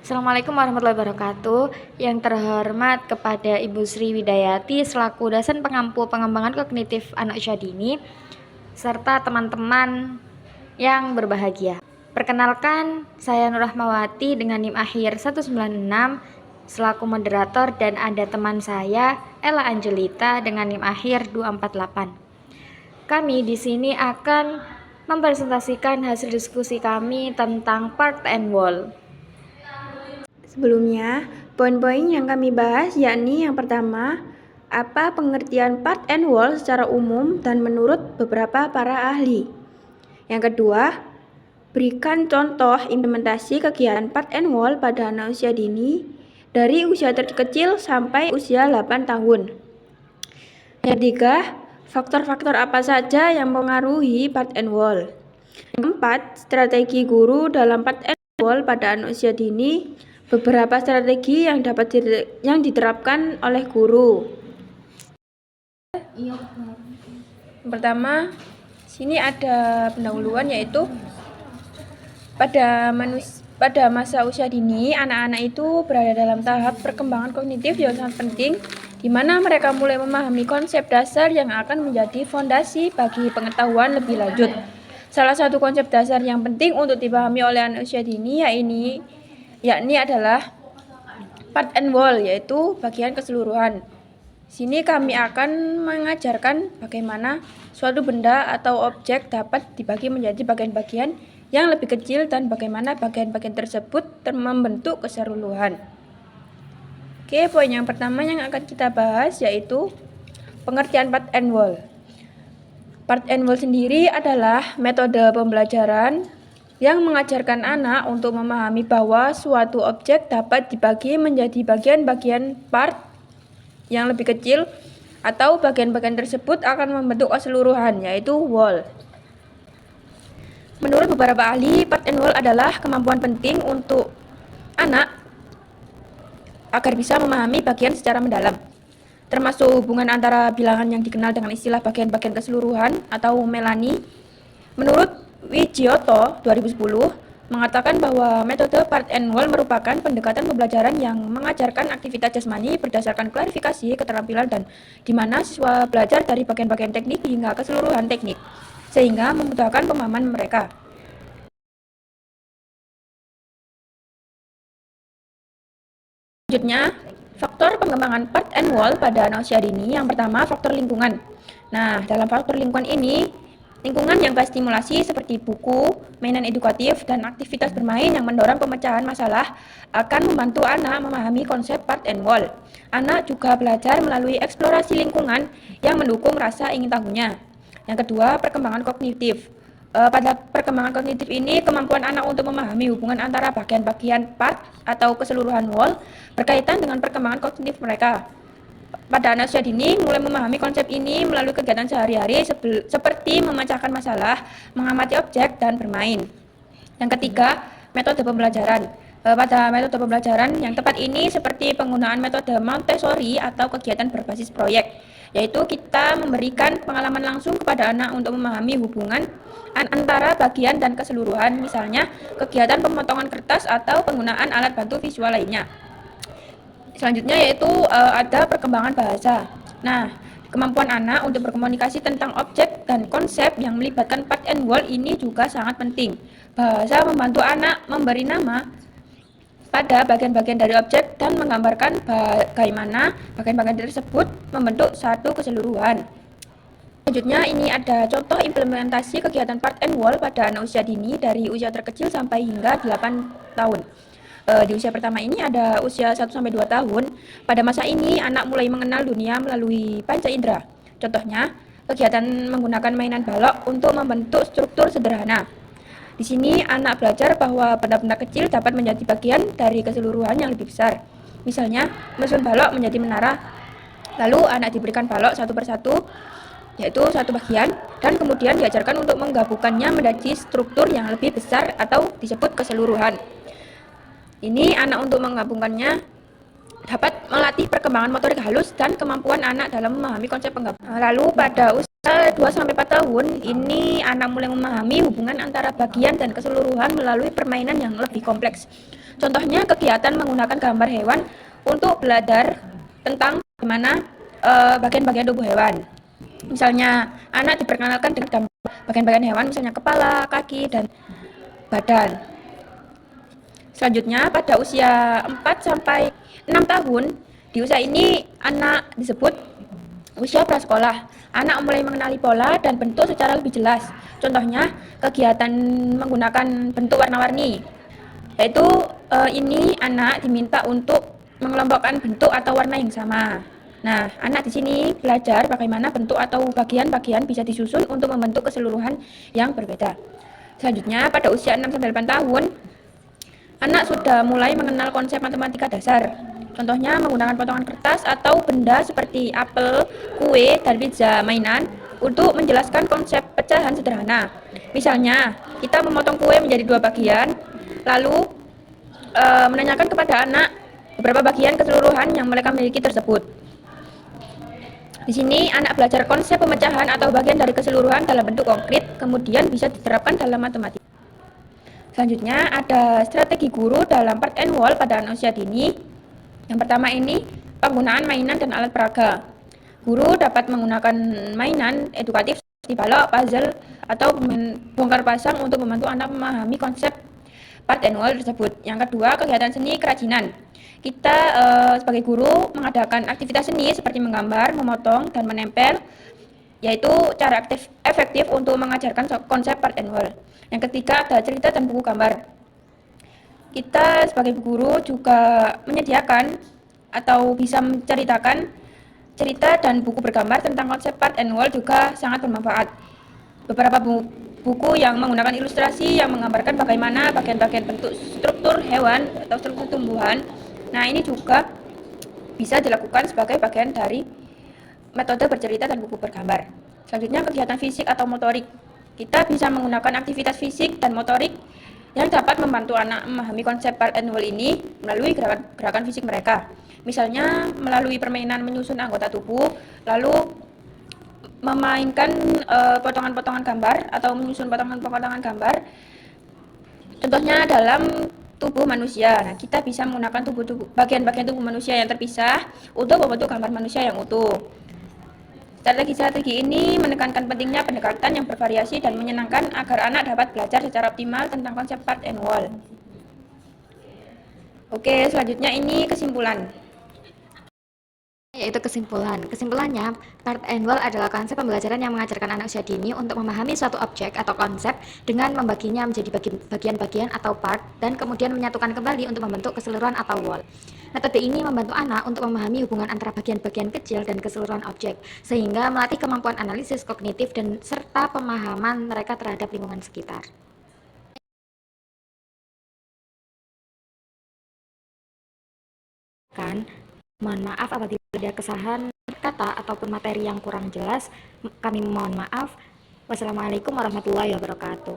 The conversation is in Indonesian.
Assalamualaikum warahmatullahi wabarakatuh. Yang terhormat kepada Ibu Sri Widayati selaku dosen pengampu pengembangan kognitif anak usia dini serta teman-teman yang berbahagia. Perkenalkan, saya Nur Rahmawati dengan NIM akhir 196 selaku moderator dan ada teman saya Ella Angelita dengan NIM akhir 248. Kami di sini akan mempresentasikan hasil diskusi kami tentang part and whole. Sebelumnya, poin-poin yang kami bahas yakni yang pertama, apa pengertian part and whole secara umum dan menurut beberapa para ahli. Yang kedua, berikan contoh implementasi kegiatan part and whole pada anak usia dini dari usia terkecil sampai usia 8 tahun. Yang ketiga, faktor-faktor apa saja yang mempengaruhi part and whole. Yang keempat, strategi guru dalam part and whole pada anak usia dini. Beberapa strategi yang diterapkan oleh guru. Yang pertama, sini ada pendahuluan yaitu pada masa usia dini, anak-anak itu berada dalam tahap perkembangan kognitif yang sangat penting, di mana mereka mulai memahami konsep dasar yang akan menjadi fondasi bagi pengetahuan lebih lanjut. Salah satu konsep dasar yang penting untuk dipahami oleh anak usia dini yakni adalah part and whole, yaitu bagian keseluruhan. Sini kami akan mengajarkan bagaimana suatu benda atau objek dapat dibagi menjadi bagian-bagian yang lebih kecil dan bagaimana bagian-bagian tersebut membentuk keseluruhan. Oke, poin yang pertama yang akan kita bahas yaitu pengertian part and whole. Part and whole sendiri adalah metode pembelajaran yang mengajarkan anak untuk memahami bahwa suatu objek dapat dibagi menjadi bagian-bagian part yang lebih kecil atau bagian-bagian tersebut akan membentuk keseluruhan, yaitu whole. Menurut beberapa ahli, part and whole adalah kemampuan penting untuk anak agar bisa memahami bagian secara mendalam, termasuk hubungan antara bilangan yang dikenal dengan istilah bagian-bagian keseluruhan atau Melani. Menurut Wijioto 2010 mengatakan bahwa metode part and whole merupakan pendekatan pembelajaran yang mengajarkan aktivitas jasmani berdasarkan klarifikasi keterampilan dan di mana siswa belajar dari bagian-bagian teknik hingga keseluruhan teknik, sehingga memudahkan pemahaman mereka. Selanjutnya, faktor pengembangan part and whole pada anak usia dini. Yang pertama, faktor lingkungan. Nah, dalam faktor lingkungan ini, lingkungan yang berstimulasi seperti buku, mainan edukatif, dan aktivitas bermain yang mendorong pemecahan masalah akan membantu anak memahami konsep part and whole. Anak juga belajar melalui eksplorasi lingkungan yang mendukung rasa ingin tahunya. Yang kedua, perkembangan kognitif. Pada perkembangan kognitif ini, kemampuan anak untuk memahami hubungan antara bagian-bagian part atau keseluruhan whole berkaitan dengan perkembangan kognitif mereka. Pada anak usia dini mulai memahami konsep ini melalui kegiatan sehari-hari seperti memecahkan masalah, mengamati objek, dan bermain. Yang ketiga, metode pembelajaran. Pada metode pembelajaran yang tepat ini seperti penggunaan metode Montessori atau kegiatan berbasis proyek, yaitu kita memberikan pengalaman langsung kepada anak untuk memahami hubungan antara bagian dan keseluruhan, misalnya kegiatan pemotongan kertas atau penggunaan alat bantu visual lainnya. Selanjutnya yaitu ada perkembangan bahasa. Nah, kemampuan anak untuk berkomunikasi tentang objek dan konsep yang melibatkan part and whole ini juga sangat penting. Bahasa membantu anak memberi nama pada bagian-bagian dari objek dan menggambarkan bagaimana bagian-bagian tersebut membentuk satu keseluruhan. Selanjutnya ini ada contoh implementasi kegiatan part and whole pada anak usia dini dari usia terkecil sampai hingga 8 tahun. Di usia pertama ini ada usia 1-2 tahun. Pada masa ini anak mulai mengenal dunia melalui panca indera. Contohnya, kegiatan menggunakan mainan balok untuk membentuk struktur sederhana. Di sini anak belajar bahwa benda-benda kecil dapat menjadi bagian dari keseluruhan yang lebih besar. Misalnya, menyusun balok menjadi menara. Lalu anak diberikan balok satu persatu, yaitu satu bagian, dan kemudian diajarkan untuk menggabungkannya menjadi struktur yang lebih besar atau disebut keseluruhan. Ini anak untuk menggabungkannya dapat melatih perkembangan motorik halus dan kemampuan anak dalam memahami konsep penggabungan. Lalu pada usia 2-4 tahun, ini anak mulai memahami hubungan antara bagian dan keseluruhan melalui permainan yang lebih kompleks. Contohnya kegiatan menggunakan gambar hewan untuk belajar tentang bagaimana bagian-bagian tubuh hewan. Misalnya, anak diperkenalkan dengan gambar bagian-bagian hewan, misalnya kepala, kaki, dan badan. Selanjutnya, pada usia 4 sampai 6 tahun, di usia ini anak disebut usia prasekolah. Anak mulai mengenali pola dan bentuk secara lebih jelas. Contohnya, kegiatan menggunakan bentuk warna-warni. Yaitu ini anak diminta untuk mengelompokkan bentuk atau warna yang sama. Nah, anak di sini belajar bagaimana bentuk atau bagian-bagian bisa disusun untuk membentuk keseluruhan yang berbeda. Selanjutnya, pada usia 6 sampai 8 tahun, anak sudah mulai mengenal konsep matematika dasar. Contohnya menggunakan potongan kertas atau benda seperti apel, kue, dan pizza mainan untuk menjelaskan konsep pecahan sederhana. Misalnya, kita memotong kue menjadi 2 bagian, lalu menanyakan kepada anak beberapa bagian keseluruhan yang mereka miliki tersebut. Di sini anak belajar konsep pemecahan atau bagian dari keseluruhan dalam bentuk konkret, kemudian bisa diterapkan dalam matematika. Selanjutnya ada strategi guru dalam part and wall pada anak usia dini. Yang pertama ini penggunaan mainan dan alat peraga. Guru dapat menggunakan mainan edukatif seperti balok, puzzle, atau bongkar pasang untuk membantu anak memahami konsep part and wall tersebut. Yang kedua, kegiatan seni kerajinan. Kita sebagai guru mengadakan aktivitas seni seperti menggambar, memotong, dan menempel, yaitu cara efektif untuk mengajarkan konsep part and wall. Yang ketiga, ada cerita dan buku gambar. Kita sebagai guru juga menyediakan atau bisa menceritakan cerita dan buku bergambar tentang konsep part and wall juga sangat bermanfaat. Beberapa buku yang menggunakan ilustrasi yang menggambarkan bagaimana bagian-bagian bentuk struktur hewan atau struktur tumbuhan. Nah, ini juga bisa dilakukan sebagai bagian dari metode bercerita dan buku bergambar. Selanjutnya, kegiatan fisik atau motorik. Kita bisa menggunakan aktivitas fisik dan motorik yang dapat membantu anak memahami konsep part and wall ini melalui gerakan fisik mereka. Misalnya, melalui permainan menyusun anggota tubuh, lalu memainkan potongan-potongan gambar atau menyusun potongan-potongan gambar. Contohnya dalam tubuh manusia. Nah, kita bisa menggunakan bagian-bagian tubuh manusia yang terpisah untuk membentuk gambar manusia yang utuh. Strategi-strategi ini menekankan pentingnya pendekatan yang bervariasi dan menyenangkan agar anak dapat belajar secara optimal tentang konsep part and wall. Oke, selanjutnya ini kesimpulan. Yaitu kesimpulan. Kesimpulannya, part and wall adalah konsep pembelajaran yang mengajarkan anak usia dini untuk memahami suatu objek atau konsep dengan membaginya menjadi bagian-bagian atau part dan kemudian menyatukan kembali untuk membentuk keseluruhan atau wall. Metode ini membantu anak untuk memahami hubungan antara bagian-bagian kecil dan keseluruhan objek, sehingga melatih kemampuan analisis kognitif dan serta pemahaman mereka terhadap lingkungan sekitar. Mohon maaf apabila ada kesalahan kata ataupun materi yang kurang jelas. Kami mohon maaf. Wassalamualaikum warahmatullahi wabarakatuh.